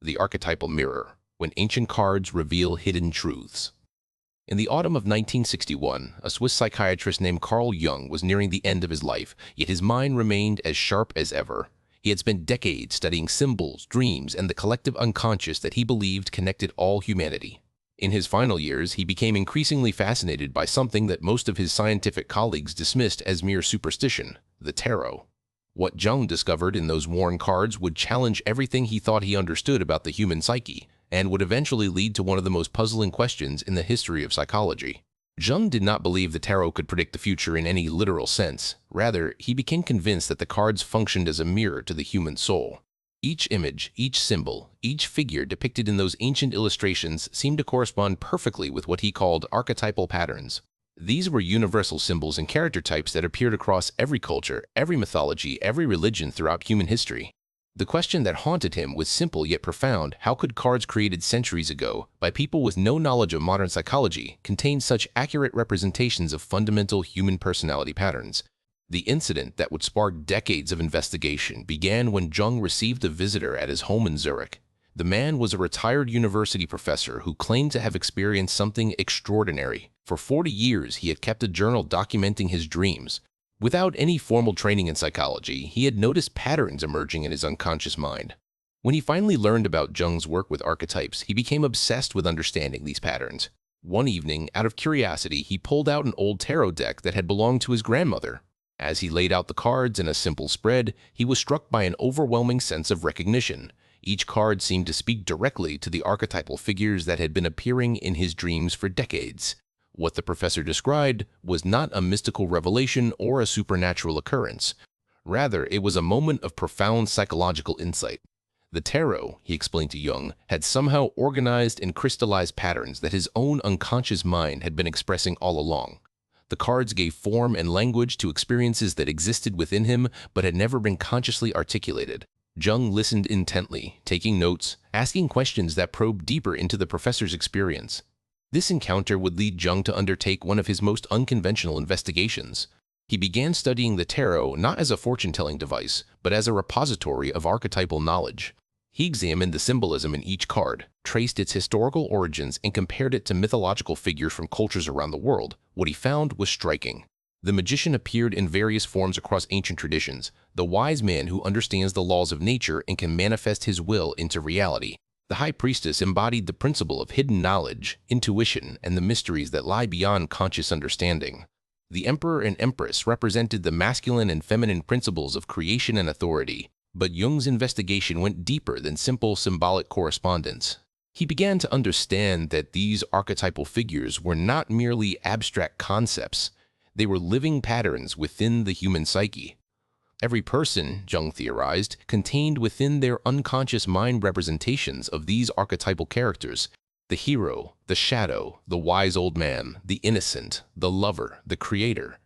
The Archetypal Mirror, When Ancient Cards Reveal Hidden Truths. In the autumn of 1961, a Swiss psychiatrist named Carl Jung was nearing the end of his life, yet his mind remained as sharp as ever. He had spent decades studying symbols, dreams, and the collective unconscious that he believed connected all humanity. In his final years, he became increasingly fascinated by something that most of his scientific colleagues dismissed as mere superstition: the tarot. What Jung discovered in those worn cards would challenge everything he thought he understood about the human psyche, and would eventually lead to one of the most puzzling questions in the history of psychology. Jung did not believe the tarot could predict the future in any literal sense. Rather, he became convinced that the cards functioned as a mirror to the human soul. Each image, each symbol, each figure depicted in those ancient illustrations seemed to correspond perfectly with what he called archetypal patterns. These were universal symbols and character types that appeared across every culture, every mythology, every religion throughout human history. The question that haunted him was simple yet profound: how could cards created centuries ago by people with no knowledge of modern psychology contain such accurate representations of fundamental human personality patterns? The incident that would spark decades of investigation began when Jung received a visitor at his home in Zurich. The man was a retired university professor who claimed to have experienced something extraordinary. For 40 years, he had kept a journal documenting his dreams. Without any formal training in psychology, he had noticed patterns emerging in his unconscious mind. When he finally learned about Jung's work with archetypes, he became obsessed with understanding these patterns. One evening, out of curiosity, he pulled out an old tarot deck that had belonged to his grandmother. As he laid out the cards in a simple spread, he was struck by an overwhelming sense of recognition. Each card seemed to speak directly to the archetypal figures that had been appearing in his dreams for decades. What the professor described was not a mystical revelation or a supernatural occurrence. Rather, it was a moment of profound psychological insight. The tarot, he explained to Jung, had somehow organized and crystallized patterns that his own unconscious mind had been expressing all along. The cards gave form and language to experiences that existed within him but had never been consciously articulated. Jung listened intently, taking notes, asking questions that probed deeper into the professor's experience. This encounter would lead Jung to undertake one of his most unconventional investigations. He began studying the tarot not as a fortune-telling device, but as a repository of archetypal knowledge. He examined the symbolism in each card, traced its historical origins, and compared it to mythological figures from cultures around the world. What he found was striking. The magician appeared in various forms across ancient traditions, the wise man who understands the laws of nature and can manifest his will into reality. The high priestess embodied the principle of hidden knowledge, intuition, and the mysteries that lie beyond conscious understanding. The emperor and empress represented the masculine and feminine principles of creation and authority. But Jung's investigation went deeper than simple symbolic correspondence. He began to understand that these archetypal figures were not merely abstract concepts. They were living patterns within the human psyche. Every person, Jung theorized, contained within their unconscious mind representations of these archetypal characters: the hero, the shadow, the wise old man, the innocent, the lover, the creator.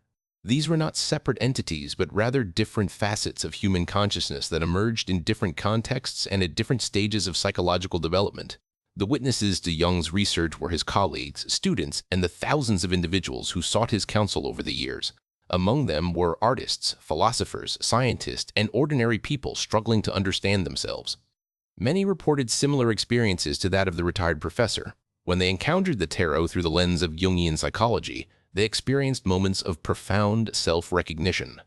These were not separate entities, but rather different facets of human consciousness that emerged in different contexts and at different stages of psychological development. The witnesses to Jung's research were his colleagues, students, and the thousands of individuals who sought his counsel over the years. Among them were artists, philosophers, scientists, and ordinary people struggling to understand themselves. Many reported similar experiences to that of the retired professor. When they encountered the tarot through the lens of Jungian psychology, they experienced moments of profound self-recognition.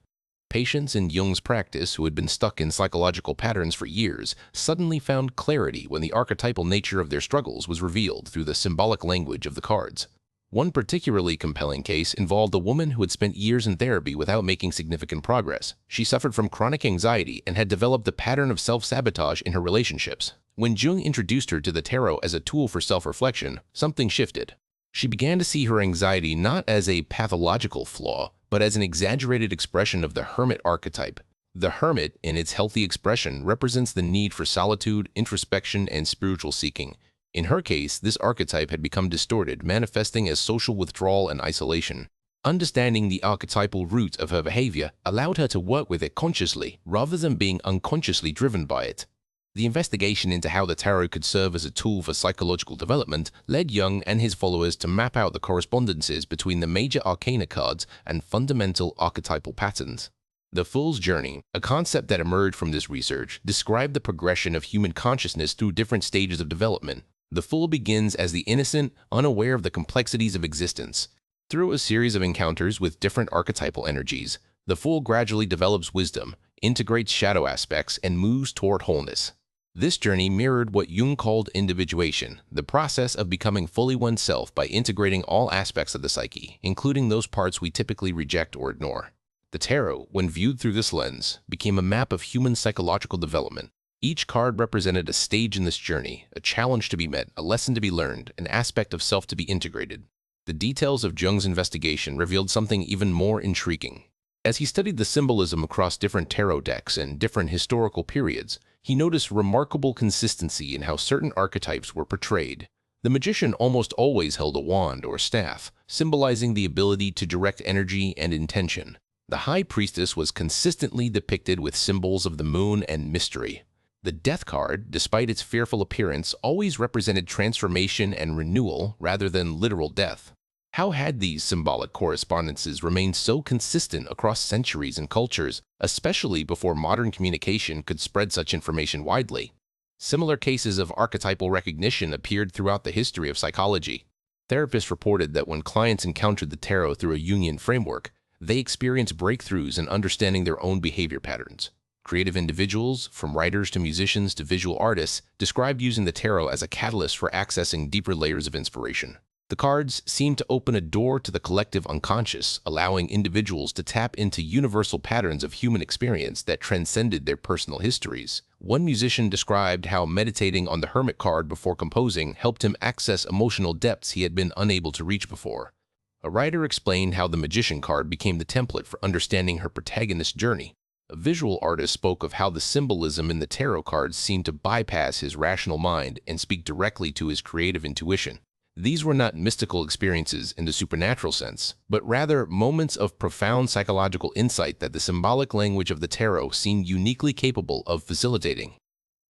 Patients in Jung's practice who had been stuck in psychological patterns for years suddenly found clarity when the archetypal nature of their struggles was revealed through the symbolic language of the cards. One particularly compelling case involved a woman who had spent years in therapy without making significant progress. She suffered from chronic anxiety and had developed a pattern of self-sabotage in her relationships. When Jung introduced her to the tarot as a tool for self-reflection, something shifted. She began to see her anxiety not as a pathological flaw, but as an exaggerated expression of the hermit archetype. The hermit, in its healthy expression, represents the need for solitude, introspection, and spiritual seeking. In her case, this archetype had become distorted, manifesting as social withdrawal and isolation. Understanding the archetypal root of her behavior allowed her to work with it consciously, rather than being unconsciously driven by it. The investigation into how the tarot could serve as a tool for psychological development led Jung and his followers to map out the correspondences between the major arcana cards and fundamental archetypal patterns. The Fool's Journey, a concept that emerged from this research, described the progression of human consciousness through different stages of development. The fool begins as the innocent, unaware of the complexities of existence. Through a series of encounters with different archetypal energies, the fool gradually develops wisdom, integrates shadow aspects, and moves toward wholeness. This journey mirrored what Jung called individuation, the process of becoming fully oneself by integrating all aspects of the psyche, including those parts we typically reject or ignore. The tarot, when viewed through this lens, became a map of human psychological development. Each card represented a stage in this journey, a challenge to be met, a lesson to be learned, an aspect of self to be integrated. The details of Jung's investigation revealed something even more intriguing. As he studied the symbolism across different tarot decks and different historical periods, he noticed remarkable consistency in how certain archetypes were portrayed. The magician almost always held a wand or staff, symbolizing the ability to direct energy and intention. The high priestess was consistently depicted with symbols of the moon and mystery. The death card, despite its fearful appearance, always represented transformation and renewal rather than literal death. How had these symbolic correspondences remained so consistent across centuries and cultures, especially before modern communication could spread such information widely? Similar cases of archetypal recognition appeared throughout the history of psychology. Therapists reported that when clients encountered the tarot through a Jungian framework, they experienced breakthroughs in understanding their own behavior patterns. Creative individuals, from writers to musicians to visual artists, described using the tarot as a catalyst for accessing deeper layers of inspiration. The cards seemed to open a door to the collective unconscious, allowing individuals to tap into universal patterns of human experience that transcended their personal histories. One musician described how meditating on the Hermit card before composing helped him access emotional depths he had been unable to reach before. A writer explained how the Magician card became the template for understanding her protagonist's journey. A visual artist spoke of how the symbolism in the tarot cards seemed to bypass his rational mind and speak directly to his creative intuition. These were not mystical experiences in the supernatural sense, but rather moments of profound psychological insight that the symbolic language of the tarot seemed uniquely capable of facilitating.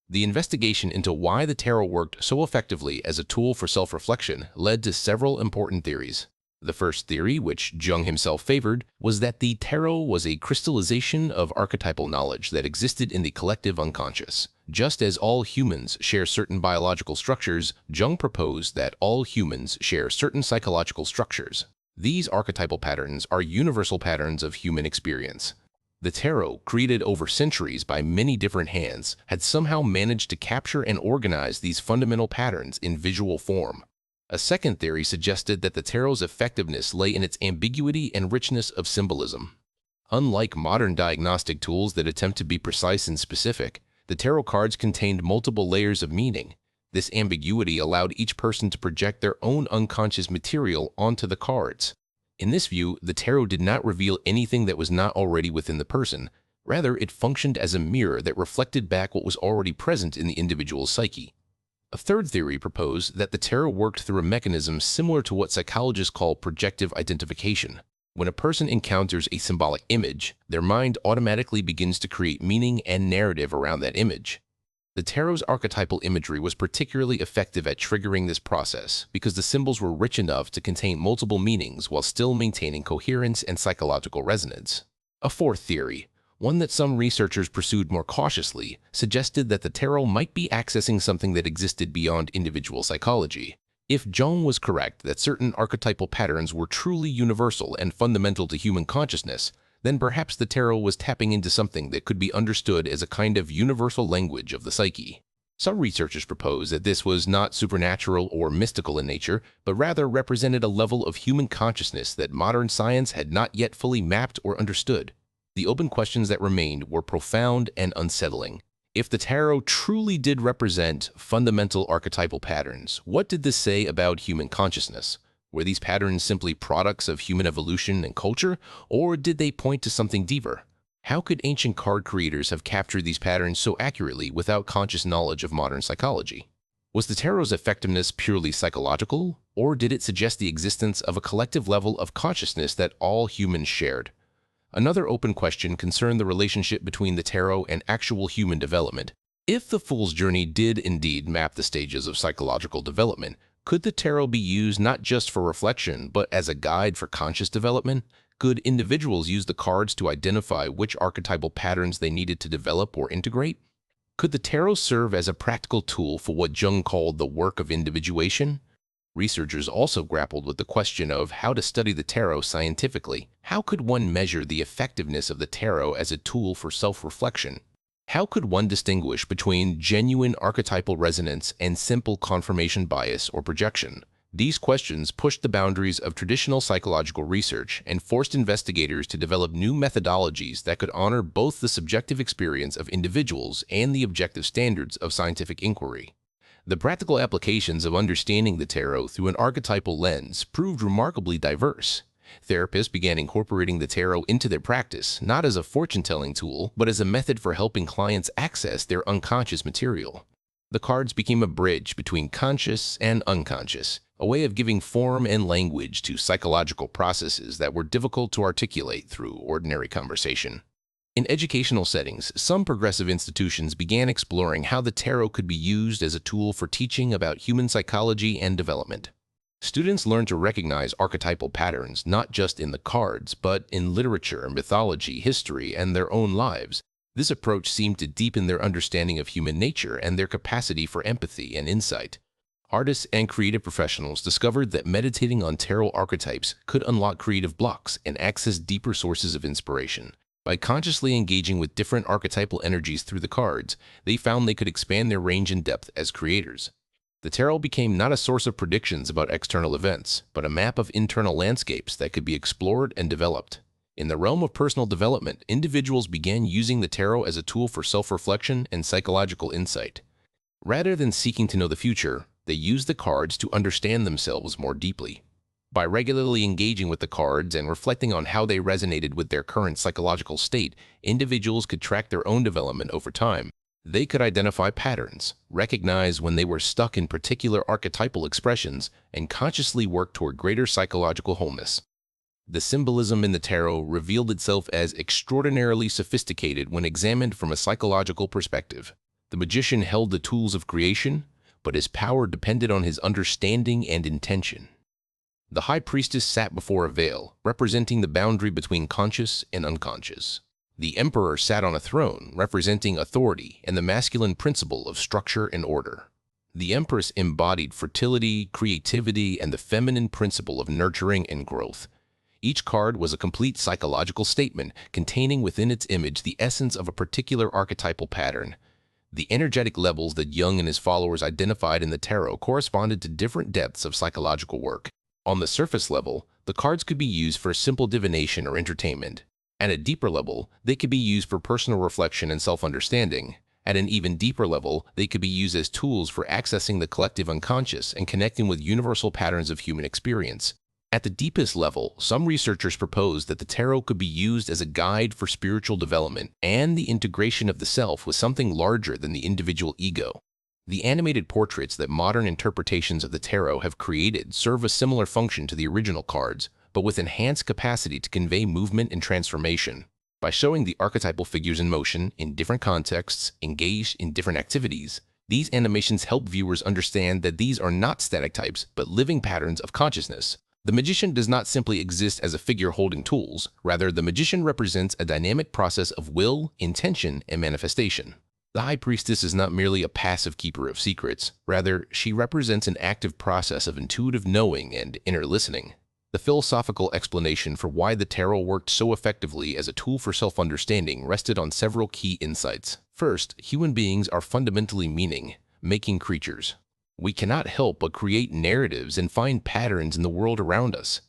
The investigation into why the tarot worked so effectively as a tool for self-reflection led to several important theories. The first theory, which Jung himself favored, was that the tarot was a crystallization of archetypal knowledge that existed in the collective unconscious. Just as all humans share certain biological structures, Jung proposed that all humans share certain psychological structures. These archetypal patterns are universal patterns of human experience. The tarot, created over centuries by many different hands, had somehow managed to capture and organize these fundamental patterns in visual form. A second theory suggested that the tarot's effectiveness lay in its ambiguity and richness of symbolism. Unlike modern diagnostic tools that attempt to be precise and specific, the tarot cards contained multiple layers of meaning. This ambiguity allowed each person to project their own unconscious material onto the cards. In this view, the tarot did not reveal anything that was not already within the person. Rather, it functioned as a mirror that reflected back what was already present in the individual's psyche. A third theory proposed that the tarot worked through a mechanism similar to what psychologists call projective identification. When a person encounters a symbolic image, their mind automatically begins to create meaning and narrative around that image. The tarot's archetypal imagery was particularly effective at triggering this process because the symbols were rich enough to contain multiple meanings while still maintaining coherence and psychological resonance. A fourth theory, one that some researchers pursued more cautiously, suggested that the tarot might be accessing something that existed beyond individual psychology. If Jung was correct that certain archetypal patterns were truly universal and fundamental to human consciousness, then perhaps the tarot was tapping into something that could be understood as a kind of universal language of the psyche. Some researchers propose that this was not supernatural or mystical in nature, but rather represented a level of human consciousness that modern science had not yet fully mapped or understood. The open questions that remained were profound and unsettling. If the tarot truly did represent fundamental archetypal patterns, what did this say about human consciousness? Were these patterns simply products of human evolution and culture, or did they point to something deeper? How could ancient card creators have captured these patterns so accurately without conscious knowledge of modern psychology? Was the tarot's effectiveness purely psychological, or did it suggest the existence of a collective level of consciousness that all humans shared? Another open question concerned the relationship between the tarot and actual human development. If the Fool's Journey did indeed map the stages of psychological development, could the tarot be used not just for reflection, but as a guide for conscious development? Could individuals use the cards to identify which archetypal patterns they needed to develop or integrate? Could the tarot serve as a practical tool for what Jung called the work of individuation? Researchers also grappled with the question of how to study the tarot scientifically. How could one measure the effectiveness of the tarot as a tool for self-reflection? How could one distinguish between genuine archetypal resonance and simple confirmation bias or projection? These questions pushed the boundaries of traditional psychological research and forced investigators to develop new methodologies that could honor both the subjective experience of individuals and the objective standards of scientific inquiry. The practical applications of understanding the tarot through an archetypal lens proved remarkably diverse. Therapists began incorporating the tarot into their practice, not as a fortune-telling tool, but as a method for helping clients access their unconscious material. The cards became a bridge between conscious and unconscious, a way of giving form and language to psychological processes that were difficult to articulate through ordinary conversation. In educational settings, some progressive institutions began exploring how the tarot could be used as a tool for teaching about human psychology and development. Students learned to recognize archetypal patterns not just in the cards, but in literature, mythology, history, and their own lives. This approach seemed to deepen their understanding of human nature and their capacity for empathy and insight. Artists and creative professionals discovered that meditating on tarot archetypes could unlock creative blocks and access deeper sources of inspiration. By consciously engaging with different archetypal energies through the cards, they found they could expand their range and depth as creators. The tarot became not a source of predictions about external events, but a map of internal landscapes that could be explored and developed. In the realm of personal development, individuals began using the tarot as a tool for self-reflection and psychological insight. Rather than seeking to know the future, they used the cards to understand themselves more deeply. By regularly engaging with the cards and reflecting on how they resonated with their current psychological state, individuals could track their own development over time. They could identify patterns, recognize when they were stuck in particular archetypal expressions, and consciously work toward greater psychological wholeness. The symbolism in the tarot revealed itself as extraordinarily sophisticated when examined from a psychological perspective. The magician held the tools of creation, but his power depended on his understanding and intention. The high priestess sat before a veil, representing the boundary between conscious and unconscious. The emperor sat on a throne, representing authority and the masculine principle of structure and order. The empress embodied fertility, creativity, and the feminine principle of nurturing and growth. Each card was a complete psychological statement, containing within its image the essence of a particular archetypal pattern. The energetic levels that Jung and his followers identified in the tarot corresponded to different depths of psychological work. On the surface level, the cards could be used for simple divination or entertainment. At a deeper level, they could be used for personal reflection and self-understanding. At an even deeper level, they could be used as tools for accessing the collective unconscious and connecting with universal patterns of human experience. At the deepest level, some researchers proposed that the tarot could be used as a guide for spiritual development and the integration of the self with something larger than the individual ego. The animated portraits that modern interpretations of the tarot have created serve a similar function to the original cards, but with enhanced capacity to convey movement and transformation. By showing the archetypal figures in motion, in different contexts, engaged in different activities, these animations help viewers understand that these are not static types, but living patterns of consciousness. The magician does not simply exist as a figure holding tools. Rather, the magician represents a dynamic process of will, intention, and manifestation. The high priestess is not merely a passive keeper of secrets. Rather, she represents an active process of intuitive knowing and inner listening. The philosophical explanation for why the tarot worked so effectively as a tool for self-understanding rested on several key insights. First, human beings are fundamentally meaning-making creatures. We cannot help but create narratives and find patterns in the world around us.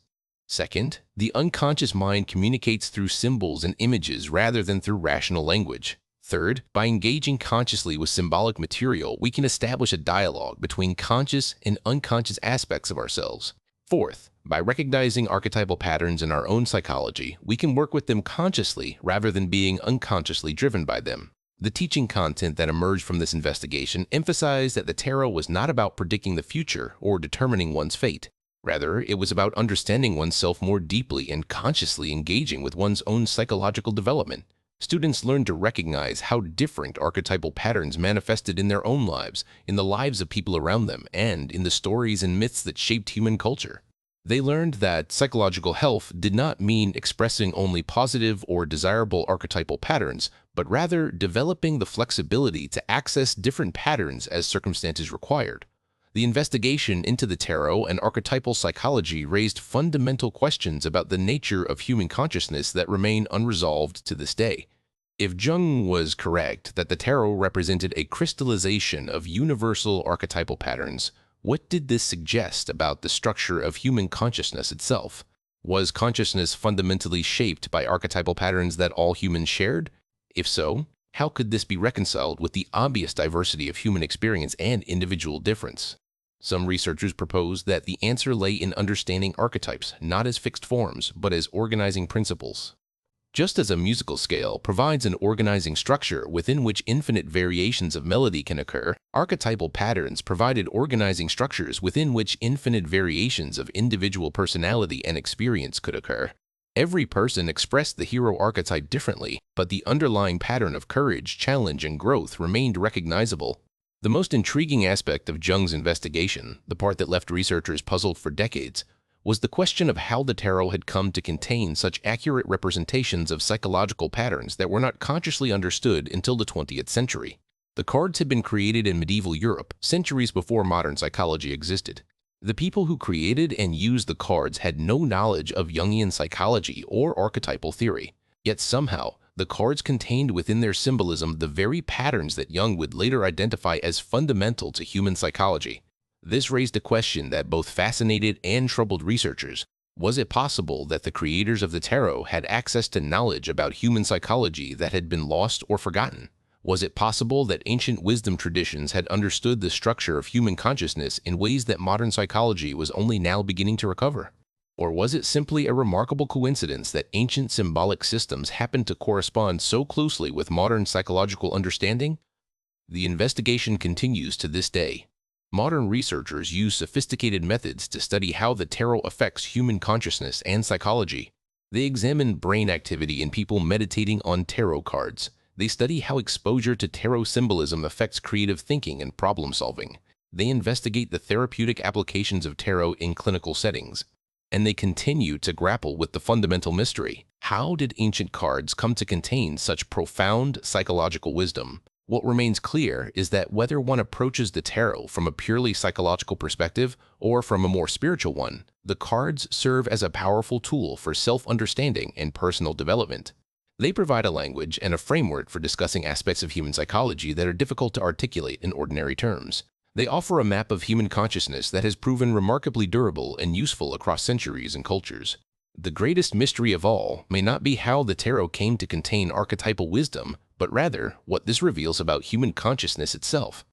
Second, the unconscious mind communicates through symbols and images rather than through rational language. Third, by engaging consciously with symbolic material, we can establish a dialogue between conscious and unconscious aspects of ourselves. Fourth, by recognizing archetypal patterns in our own psychology, we can work with them consciously rather than being unconsciously driven by them. The teaching content that emerged from this investigation emphasized that the tarot was not about predicting the future or determining one's fate. Rather, it was about understanding oneself more deeply and consciously engaging with one's own psychological development. Students learned to recognize how different archetypal patterns manifested in their own lives, in the lives of people around them, and in the stories and myths that shaped human culture. They learned that psychological health did not mean expressing only positive or desirable archetypal patterns, but rather developing the flexibility to access different patterns as circumstances required. The investigation into the tarot and archetypal psychology raised fundamental questions about the nature of human consciousness that remain unresolved to this day. If Jung was correct that the tarot represented a crystallization of universal archetypal patterns, what did this suggest about the structure of human consciousness itself? Was consciousness fundamentally shaped by archetypal patterns that all humans shared? If so, how could this be reconciled with the obvious diversity of human experience and individual difference? Some researchers propose that the answer lay in understanding archetypes not as fixed forms, but as organizing principles. Just as a musical scale provides an organizing structure within which infinite variations of melody can occur, archetypal patterns provided organizing structures within which infinite variations of individual personality and experience could occur. Every person expressed the hero archetype differently, but the underlying pattern of courage, challenge, and growth remained recognizable. The most intriguing aspect of Jung's investigation, the part that left researchers puzzled for decades, was the question of how the tarot had come to contain such accurate representations of psychological patterns that were not consciously understood until the 20th century. The cards had been created in medieval Europe, centuries before modern psychology existed. The people who created and used the cards had no knowledge of Jungian psychology or archetypal theory, yet somehow the cards contained within their symbolism the very patterns that Jung would later identify as fundamental to human psychology. This raised a question that both fascinated and troubled researchers. Was it possible that the creators of the tarot had access to knowledge about human psychology that had been lost or forgotten? Was it possible that ancient wisdom traditions had understood the structure of human consciousness in ways that modern psychology was only now beginning to recover? Or was it simply a remarkable coincidence that ancient symbolic systems happened to correspond so closely with modern psychological understanding? The investigation continues to this day. Modern researchers use sophisticated methods to study how the tarot affects human consciousness and psychology. They examine brain activity in people meditating on tarot cards. They study how exposure to tarot symbolism affects creative thinking and problem solving. They investigate the therapeutic applications of tarot in clinical settings. And they continue to grapple with the fundamental mystery. How did ancient cards come to contain such profound psychological wisdom? What remains clear is that whether one approaches the tarot from a purely psychological perspective or from a more spiritual one, the cards serve as a powerful tool for self-understanding and personal development. They provide a language and a framework for discussing aspects of human psychology that are difficult to articulate in ordinary terms. They offer a map of human consciousness that has proven remarkably durable and useful across centuries and cultures. The greatest mystery of all may not be how the tarot came to contain archetypal wisdom, but rather what this reveals about human consciousness itself.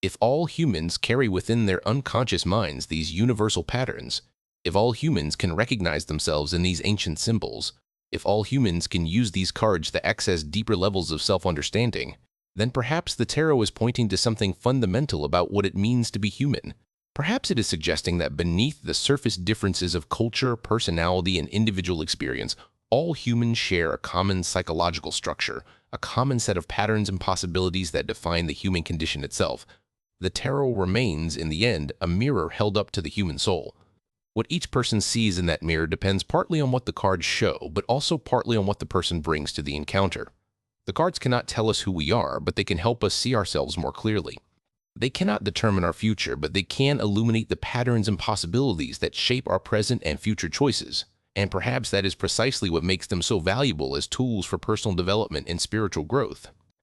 If all humans carry within their unconscious minds these universal patterns, if all humans can recognize themselves in these ancient symbols, if all humans can use these cards to access deeper levels of self-understanding, then perhaps the tarot is pointing to something fundamental about what it means to be human. Perhaps it is suggesting that beneath the surface differences of culture, personality, and individual experience, all humans share a common psychological structure, a common set of patterns and possibilities that define the human condition itself. The tarot remains, in the end, a mirror held up to the human soul. What each person sees in that mirror depends partly on what the cards show, but also partly on what the person brings to the encounter. The cards cannot tell us who we are, but they can help us see ourselves more clearly. They cannot determine our future, but they can illuminate the patterns and possibilities that shape our present and future choices. And perhaps that is precisely what makes them so valuable as tools for personal development and spiritual growth.